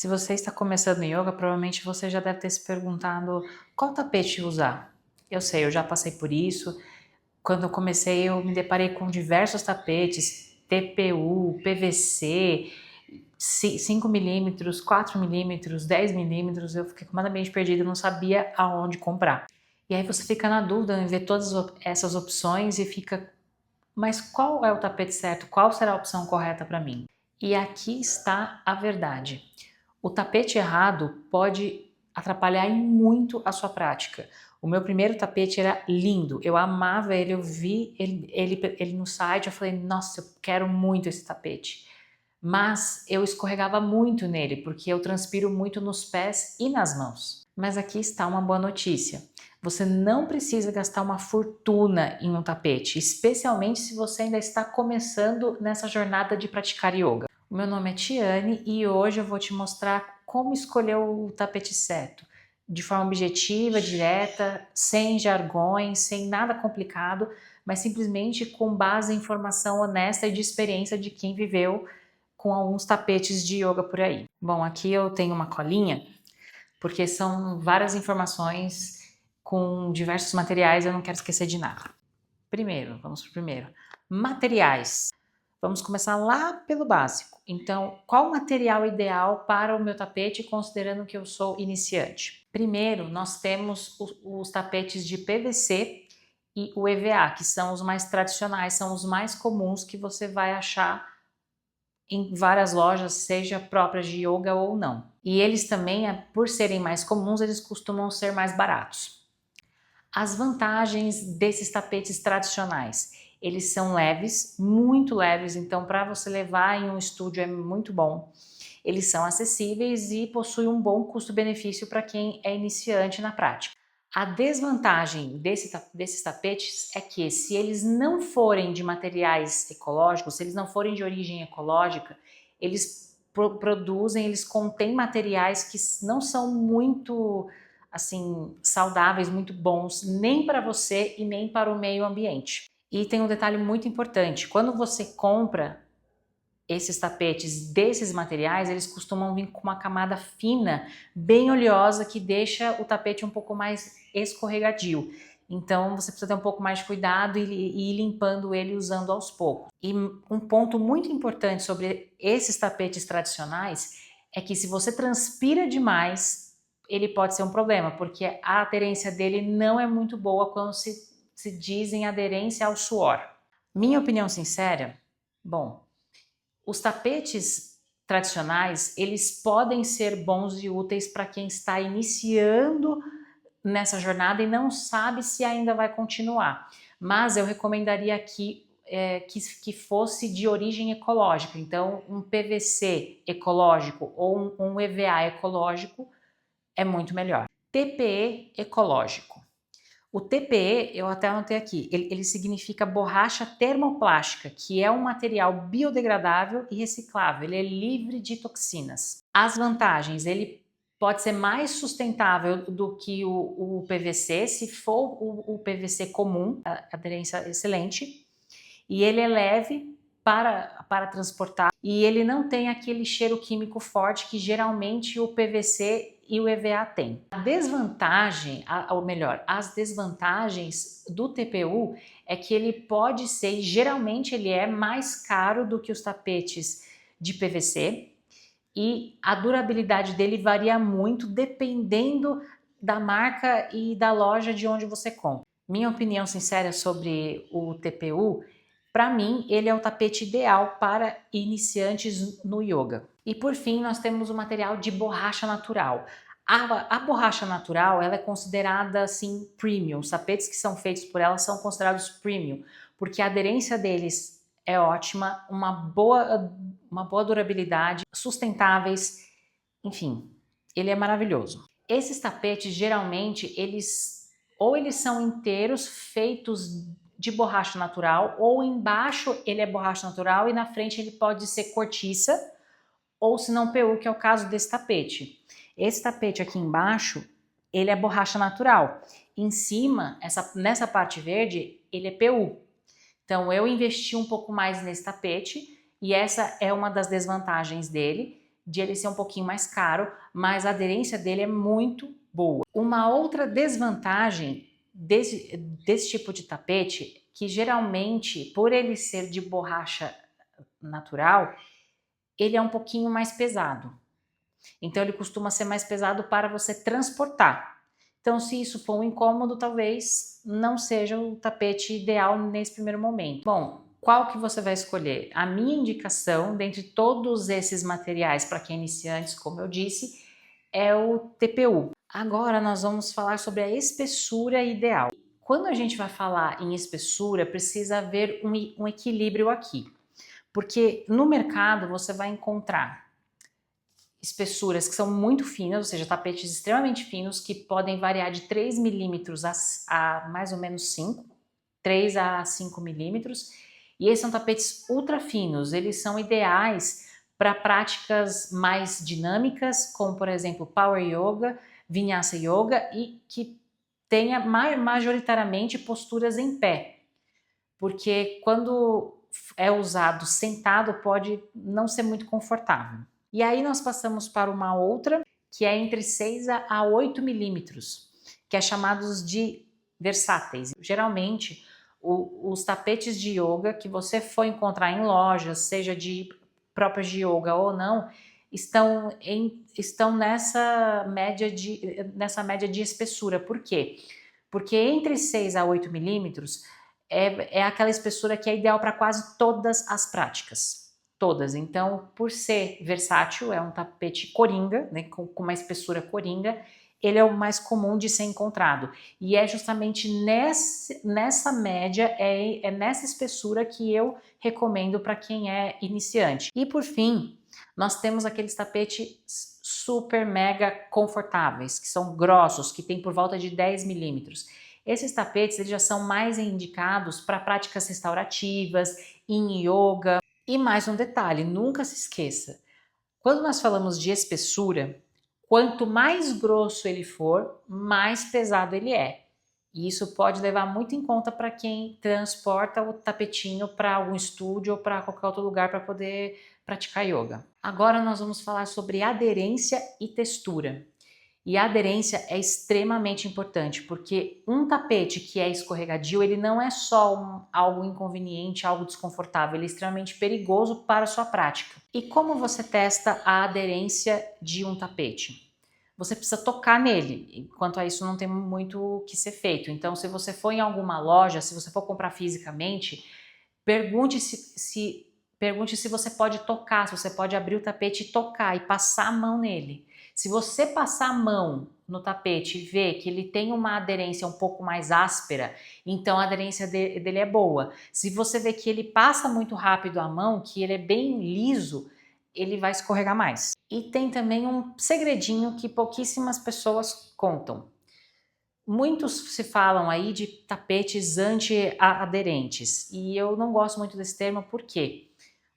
Se você está começando yoga, provavelmente você já deve ter se perguntado qual tapete usar. Eu sei, eu já passei por isso. Quando eu comecei, eu me deparei com diversos tapetes, TPU, PVC, 5 mm, 4 mm, 10 mm. Eu fiquei completamente perdida, não sabia aonde comprar. E aí você fica na dúvida em ver todas essas opções e fica, mas qual é o tapete certo? Qual será a opção correta para mim? E aqui está a verdade. O tapete errado pode atrapalhar em muito a sua prática. O meu primeiro tapete era lindo, eu amava ele, eu vi ele no site, eu falei, nossa, eu quero muito esse tapete. Mas eu escorregava muito nele, porque eu transpiro muito nos pés e nas mãos. Mas aqui está uma boa notícia. Você não precisa gastar uma fortuna em um tapete, especialmente se você ainda está começando nessa jornada de praticar yoga. O meu nome é Tiane e hoje eu vou te mostrar como escolher o tapete certo, de forma objetiva, direta, sem jargões, sem nada complicado, mas simplesmente com base em informação honesta e de experiência de quem viveu com alguns tapetes de yoga por aí. Bom, aqui eu tenho uma colinha, porque são várias informações com diversos materiais, eu não quero esquecer de nada. Primeiro, vamos para o primeiro. Materiais. Vamos começar lá pelo básico. Então, qual o material ideal para o meu tapete, considerando que eu sou iniciante? Primeiro, nós temos os tapetes de PVC e o EVA, que são os mais tradicionais, são os mais comuns que você vai achar em várias lojas, seja próprias de yoga ou não. E eles também, por serem mais comuns, eles costumam ser mais baratos. As vantagens desses tapetes tradicionais. Eles são leves, muito leves, então para você levar em um estúdio é muito bom. Eles são acessíveis e possuem um bom custo-benefício para quem é iniciante na prática. A desvantagem desses tapetes é que, se eles não forem de materiais ecológicos, se eles não forem de origem ecológica, eles eles contêm materiais que não são muito assim saudáveis, muito bons, nem para você e nem para o meio ambiente. E tem um detalhe muito importante: quando você compra esses tapetes desses materiais, eles costumam vir com uma camada fina, bem oleosa, que deixa o tapete um pouco mais escorregadio. Então você precisa ter um pouco mais de cuidado e ir limpando ele usando aos poucos. E um ponto muito importante sobre esses tapetes tradicionais é que, se você transpira demais, ele pode ser um problema, porque a aderência dele não é muito boa quando se diz em aderência ao suor. Minha opinião sincera, bom, os tapetes tradicionais, eles podem ser bons e úteis para quem está iniciando nessa jornada e não sabe se ainda vai continuar. Mas eu recomendaria aqui que fosse de origem ecológica. Então, um PVC ecológico ou um EVA ecológico é muito melhor. TPE ecológico. O TPE, eu até anotei aqui, ele significa borracha termoplástica, que é um material biodegradável e reciclável, ele é livre de toxinas. As vantagens: ele pode ser mais sustentável do que o PVC, se for o PVC comum, a aderência excelente, e ele é leve para transportar, e ele não tem aquele cheiro químico forte que geralmente o PVC e o EVA tem. A desvantagem, ou melhor, as desvantagens do TPU é que ele pode ser, e geralmente ele é, mais caro do que os tapetes de PVC, e a durabilidade dele varia muito dependendo da marca e da loja de onde você compra. Minha opinião sincera sobre o TPU: para mim, ele é o tapete ideal para iniciantes no yoga. E por fim, nós temos o material de borracha natural. A borracha natural, ela é considerada assim premium. Os tapetes que são feitos por ela são considerados premium, porque a aderência deles é ótima, uma boa durabilidade, sustentáveis, enfim, ele é maravilhoso. Esses tapetes, geralmente, eles são inteiros, feitos de borracha natural, ou embaixo ele é borracha natural e na frente ele pode ser cortiça, ou se não PU, que é o caso desse tapete. Esse tapete aqui embaixo, ele é borracha natural. Em cima, nessa parte verde, ele é PU. Então eu investi um pouco mais nesse tapete, e essa é uma das desvantagens dele. de ele ser um pouquinho mais caro, mas a aderência dele é muito boa. Uma outra desvantagem desse tipo de tapete, que geralmente, por ele ser de borracha natural, ele é um pouquinho mais pesado. Então ele costuma ser mais pesado para você transportar. Então, se isso for um incômodo, talvez não seja o tapete ideal nesse primeiro momento. Bom, qual que você vai escolher? A minha indicação, dentre todos esses materiais para quem é iniciantes, como eu disse, é o TPU. Agora nós vamos falar sobre a espessura ideal. Quando a gente vai falar em espessura, precisa haver um equilíbrio aqui. Porque no mercado você vai encontrar espessuras que são muito finas, ou seja, tapetes extremamente finos que podem variar de 3 milímetros a mais ou menos 5, 3 a 5 milímetros. E esses são tapetes ultra finos, eles são ideais para práticas mais dinâmicas, como por exemplo Power Yoga, Vinyasa Yoga e que tenha majoritariamente posturas em pé, porque quando é usado sentado pode não ser muito confortável. E aí nós passamos para uma outra, que é entre 6 a 8 milímetros, que é chamados de versáteis. Geralmente, os tapetes de yoga que você for encontrar em lojas, seja de próprias de yoga ou não, estão nessa média de espessura. Por quê? Porque entre 6 a 8 milímetros é aquela espessura que é ideal para quase todas as práticas. Todas. Então, por ser versátil, é um tapete coringa, né, com uma espessura coringa, ele é o mais comum de ser encontrado. E é justamente nessa média, nessa espessura que eu recomendo para quem é iniciante. E por fim, nós temos aqueles tapetes super mega confortáveis, que são grossos, que tem por volta de 10 milímetros. Esses tapetes eles já são mais indicados para práticas restaurativas, em yoga. E mais um detalhe, nunca se esqueça, quando nós falamos de espessura, quanto mais grosso ele for, mais pesado ele é. E isso pode levar muito em conta para quem transporta o tapetinho para algum estúdio ou para qualquer outro lugar para poder praticar yoga. Agora nós vamos falar sobre aderência e textura. E a aderência é extremamente importante, porque um tapete que é escorregadio, ele não é só algo inconveniente, algo desconfortável, ele é extremamente perigoso para a sua prática. E como você testa a aderência de um tapete? Você precisa tocar nele, quanto a isso não tem muito o que ser feito. Então, se você for em alguma loja, se você for comprar fisicamente, pergunte se você pode tocar, se você pode abrir o tapete e tocar e passar a mão nele. Se você passar a mão no tapete e ver que ele tem uma aderência um pouco mais áspera, então a aderência dele é boa. Se você vê que ele passa muito rápido a mão, que ele é bem liso, ele vai escorregar mais. E tem também um segredinho que pouquíssimas pessoas contam. Muitos se falam aí de tapetes anti-aderentes e eu não gosto muito desse termo porque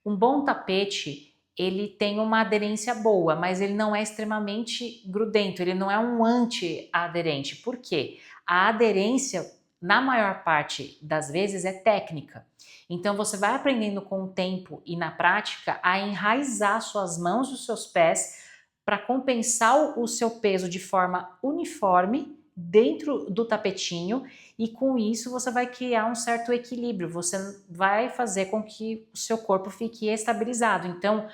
um bom tapete ele tem uma aderência boa, mas ele não é extremamente grudento, ele não é um anti-aderente. Por quê? A aderência, na maior parte das vezes, é técnica. Então você vai aprendendo com o tempo e na prática a enraizar suas mãos e os seus pés para compensar o seu peso de forma uniforme dentro do tapetinho e com isso você vai criar um certo equilíbrio, você vai fazer com que o seu corpo fique estabilizado. Então,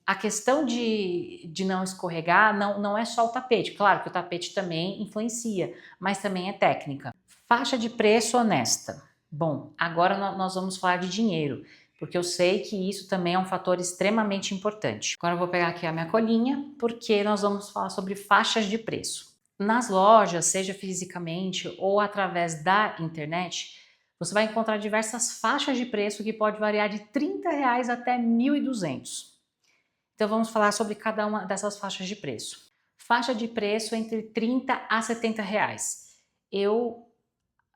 a questão de não escorregar não é só o tapete, claro que o tapete também influencia, mas também é técnica. Faixa de preço honesta. Bom, agora nós vamos falar de dinheiro, porque eu sei que isso também é um fator extremamente importante. Agora eu vou pegar aqui a minha colinha, porque nós vamos falar sobre faixas de preço. Nas lojas, seja fisicamente ou através da internet, você vai encontrar diversas faixas de preço que pode variar de R$ 30 até 1.200. Então vamos falar sobre cada uma dessas faixas de preço. Faixa de preço entre 30 a 70 reais. Eu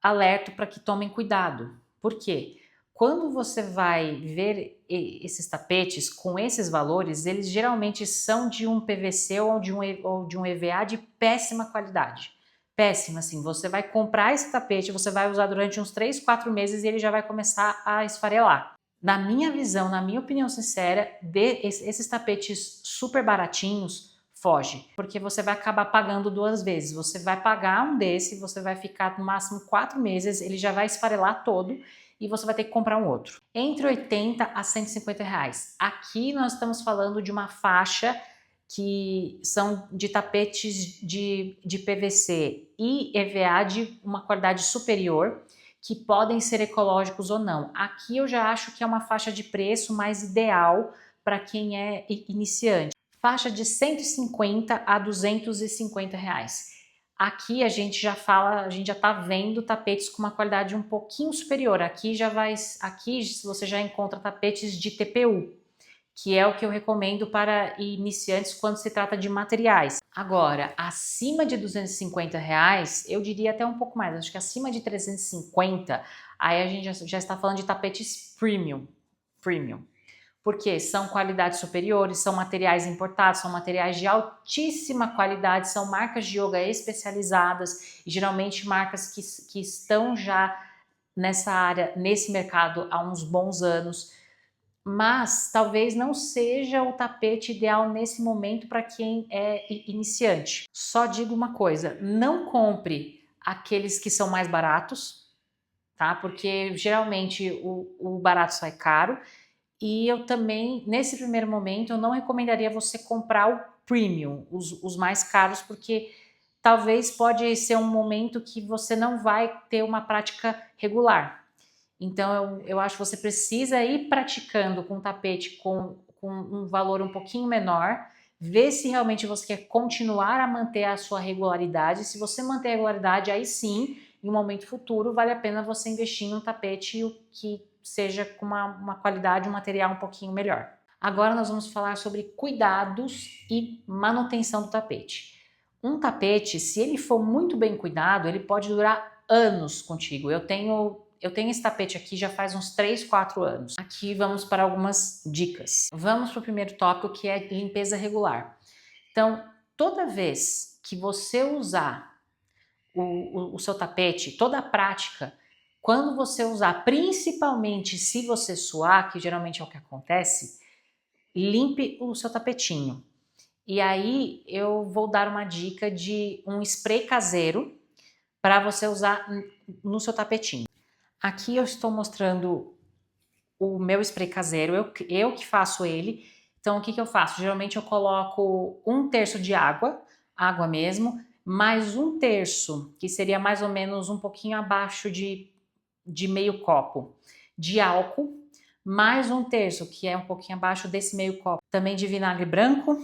alerto para que tomem cuidado. Por quê? Quando você vai ver esses tapetes com esses valores, eles geralmente são de um PVC ou de um EVA de péssima qualidade. Péssima, assim. Você vai comprar esse tapete, você vai usar durante uns 3, 4 meses e ele já vai começar a esfarelar. Na minha visão, na minha opinião sincera, esses tapetes super baratinhos, foge, porque você vai acabar pagando 2 vezes. Você vai pagar um desse, você vai ficar no máximo 4 meses, ele já vai esfarelar todo e você vai ter que comprar um outro. Entre 80 a 150 reais. Aqui nós estamos falando de uma faixa que são de tapetes de PVC e EVA de uma qualidade superior, que podem ser ecológicos ou não. Aqui eu já acho que é uma faixa de preço mais ideal para quem é iniciante. Faixa de 150 a 250 reais. Aqui a gente já fala, a gente já está vendo tapetes com uma qualidade um pouquinho superior. Aqui você já encontra tapetes de TPU, que é o que eu recomendo para iniciantes quando se trata de materiais. Agora, acima de 250 reais, eu diria até um pouco mais, acho que acima de 350, aí a gente já está falando de tapetes premium. Porque são qualidades superiores, são materiais importados, são materiais de altíssima qualidade, são marcas de yoga especializadas e geralmente marcas que estão já nessa área, nesse mercado há uns bons anos. Mas talvez não seja o tapete ideal nesse momento para quem é iniciante. Só digo uma coisa, não compre aqueles que são mais baratos, tá? Porque geralmente o barato sai caro. E eu também, nesse primeiro momento, eu não recomendaria você comprar o premium, os mais caros, porque talvez pode ser um momento que você não vai ter uma prática regular. Então eu acho que você precisa ir praticando com tapete com um valor um pouquinho menor, ver se realmente você quer continuar a manter a sua regularidade. Se você manter a regularidade, aí sim, em um momento futuro, vale a pena você investir em um tapete que seja com uma qualidade, um material um pouquinho melhor. Agora nós vamos falar sobre cuidados e manutenção do tapete. Um tapete, se ele for muito bem cuidado, ele pode durar anos contigo. Eu tenho esse tapete aqui já faz uns 3, 4 anos. Aqui vamos para algumas dicas. Vamos para o primeiro tópico, que é limpeza regular. Então, toda vez que você usar o seu tapete, toda a prática, quando você usar, principalmente se você suar, que geralmente é o que acontece, limpe o seu tapetinho. E aí eu vou dar uma dica de um spray caseiro para você usar no seu tapetinho. Aqui eu estou mostrando o meu spray caseiro, eu que faço ele. Então o que eu faço? Geralmente eu coloco 1/3 de água mesmo, mais 1/3, que seria mais ou menos um pouquinho abaixo de meio copo de álcool, mais 1/3, que é um pouquinho abaixo desse meio copo, também de vinagre branco.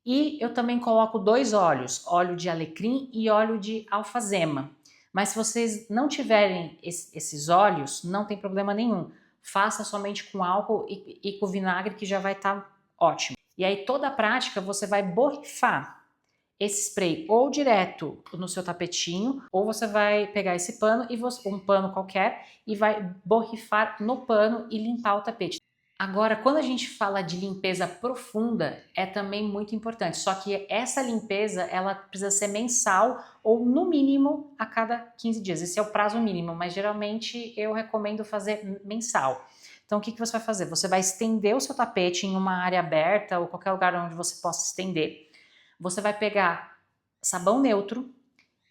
E eu também coloco 2 óleos, óleo de alecrim e óleo de alfazema. Mas se vocês não tiverem esses óleos, não tem problema nenhum. Faça somente com álcool e com vinagre, que já vai estar ótimo. E aí toda a prática você vai borrifar esse spray ou direto no seu tapetinho, ou você vai pegar esse pano, um pano qualquer, e vai borrifar no pano e limpar o tapete. Agora, quando a gente fala de limpeza profunda, é também muito importante. Só que essa limpeza, ela precisa ser mensal ou no mínimo a cada 15 dias. Esse é o prazo mínimo, mas geralmente eu recomendo fazer mensal. Então, o que você vai fazer? Você vai estender o seu tapete em uma área aberta ou qualquer lugar onde você possa estender. Você vai pegar sabão neutro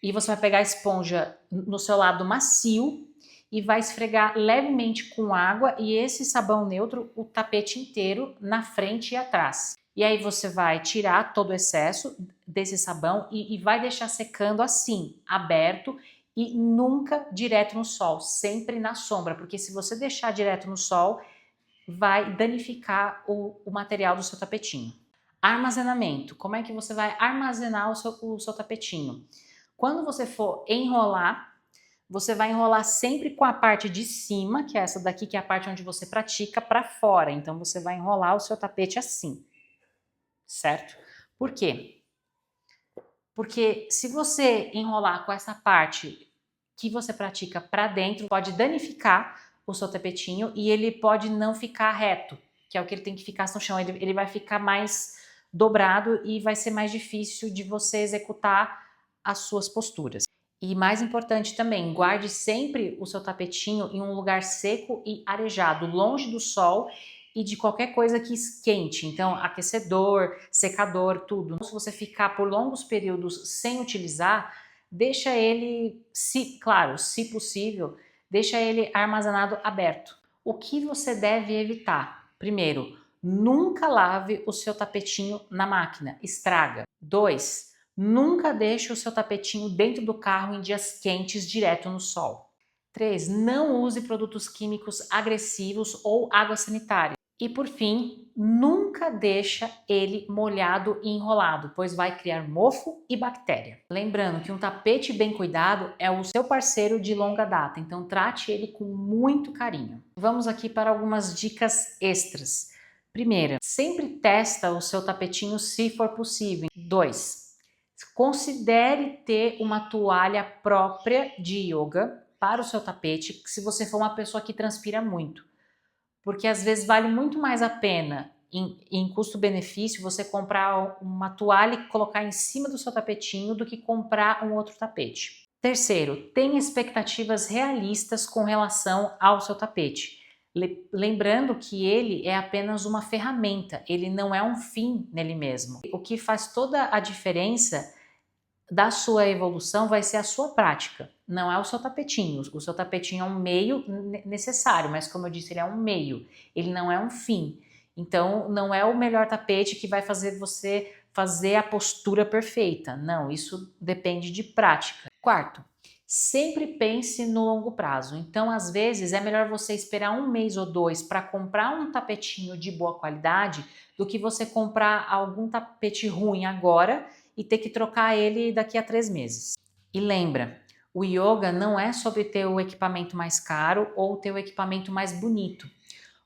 e você vai pegar a esponja no seu lado macio e vai esfregar levemente com água e esse sabão neutro o tapete inteiro na frente e atrás. E aí você vai tirar todo o excesso desse sabão e vai deixar secando assim, aberto e nunca direto no sol, sempre na sombra, porque se você deixar direto no sol, vai danificar o material do seu tapetinho. Armazenamento. Como é que você vai armazenar o seu tapetinho? Quando você for enrolar, você vai enrolar sempre com a parte de cima, que é essa daqui, que é a parte onde você pratica, para fora. Então, você vai enrolar o seu tapete assim, certo? Por quê? Porque se você enrolar com essa parte que você pratica para dentro, pode danificar o seu tapetinho e ele pode não ficar reto, que é o que ele tem que ficar no chão. Ele vai ficar mais dobrado e vai ser mais difícil de você executar as suas posturas. E mais importante também, guarde sempre o seu tapetinho em um lugar seco e arejado, longe do sol e de qualquer coisa que esquente. Então, aquecedor, secador, tudo. Se você ficar por longos períodos sem utilizar, deixa ele, claro, se possível, deixa ele armazenado aberto. O que você deve evitar? Primeiro, nunca lave o seu tapetinho na máquina, estraga. 2. Nunca deixe o seu tapetinho dentro do carro em dias quentes, direto no sol. 3. Não use produtos químicos agressivos ou água sanitária. E por fim, nunca deixa ele molhado e enrolado, pois vai criar mofo e bactéria. Lembrando que um tapete bem cuidado é o seu parceiro de longa data, então trate ele com muito carinho. Vamos aqui para algumas dicas extras. Primeira, sempre testa o seu tapetinho se for possível. 2. Considere ter uma toalha própria de yoga para o seu tapete, se você for uma pessoa que transpira muito. Porque às vezes vale muito mais a pena, em custo-benefício, você comprar uma toalha e colocar em cima do seu tapetinho do que comprar um outro tapete. Terceiro, tenha expectativas realistas com relação ao seu tapete. Lembrando que ele é apenas uma ferramenta, ele não é um fim nele mesmo. O que faz toda a diferença da sua evolução vai ser a sua prática, não é o seu tapetinho. O seu tapetinho é um meio necessário, mas como eu disse, ele é um meio, ele não é um fim. Então, não é o melhor tapete que vai fazer você fazer a postura perfeita. Não, isso depende de prática. Quarto, sempre pense no longo prazo. Então, às vezes, é melhor você esperar um mês ou dois para comprar um tapetinho de boa qualidade do que você comprar algum tapete ruim agora e ter que trocar ele daqui a 3 meses. E lembra, o yoga não é sobre ter o equipamento mais caro ou ter o equipamento mais bonito.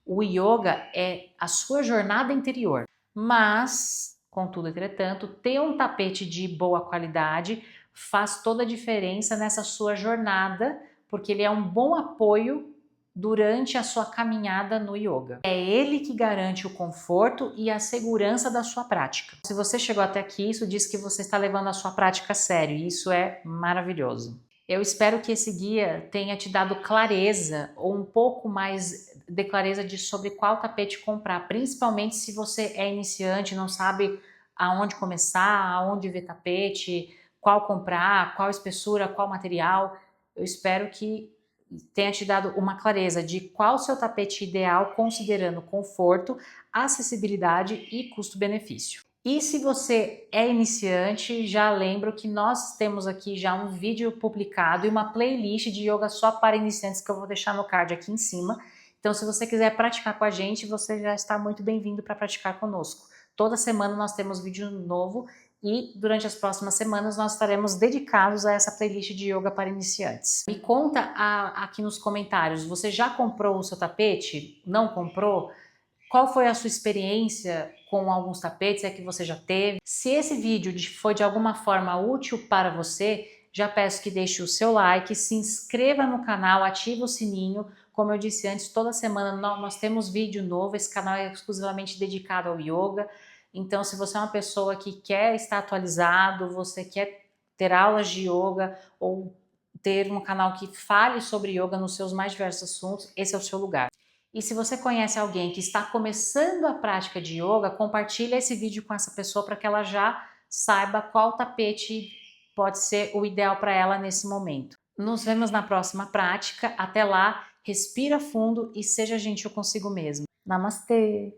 O yoga é a sua jornada interior. Mas, contudo, entretanto, ter um tapete de boa qualidade faz toda a diferença nessa sua jornada, porque ele é um bom apoio durante a sua caminhada no yoga. É ele que garante o conforto e a segurança da sua prática. Se você chegou até aqui, isso diz que você está levando a sua prática a sério e isso é maravilhoso. Eu espero que esse guia tenha te dado clareza ou um pouco mais de clareza sobre qual tapete comprar, principalmente se você é iniciante, não sabe aonde começar, aonde ver tapete, qual comprar, qual espessura, qual material. Eu espero que tenha te dado uma clareza de qual o seu tapete ideal, considerando conforto, acessibilidade e custo-benefício. E se você é iniciante, já lembro que nós temos aqui já um vídeo publicado e uma playlist de yoga só para iniciantes que eu vou deixar no card aqui em cima. Então, se você quiser praticar com a gente, você já está muito bem-vindo para praticar conosco. Toda semana nós temos vídeo novo e durante as próximas semanas nós estaremos dedicados a essa playlist de yoga para iniciantes. Me conta aqui nos comentários, você já comprou o seu tapete? Não comprou? Qual foi a sua experiência com alguns tapetes? É que você já teve? Se esse vídeo foi de alguma forma útil para você, já peço que deixe o seu like, se inscreva no canal, ative o sininho. Como eu disse antes, toda semana nós temos vídeo novo, esse canal é exclusivamente dedicado ao yoga. Então, se você é uma pessoa que quer estar atualizado, você quer ter aulas de yoga ou ter um canal que fale sobre yoga nos seus mais diversos assuntos, esse é o seu lugar. E se você conhece alguém que está começando a prática de yoga, compartilhe esse vídeo com essa pessoa para que ela já saiba qual tapete pode ser o ideal para ela nesse momento. Nos vemos na próxima prática. Até lá, respira fundo e seja gentil consigo mesmo. Namastê!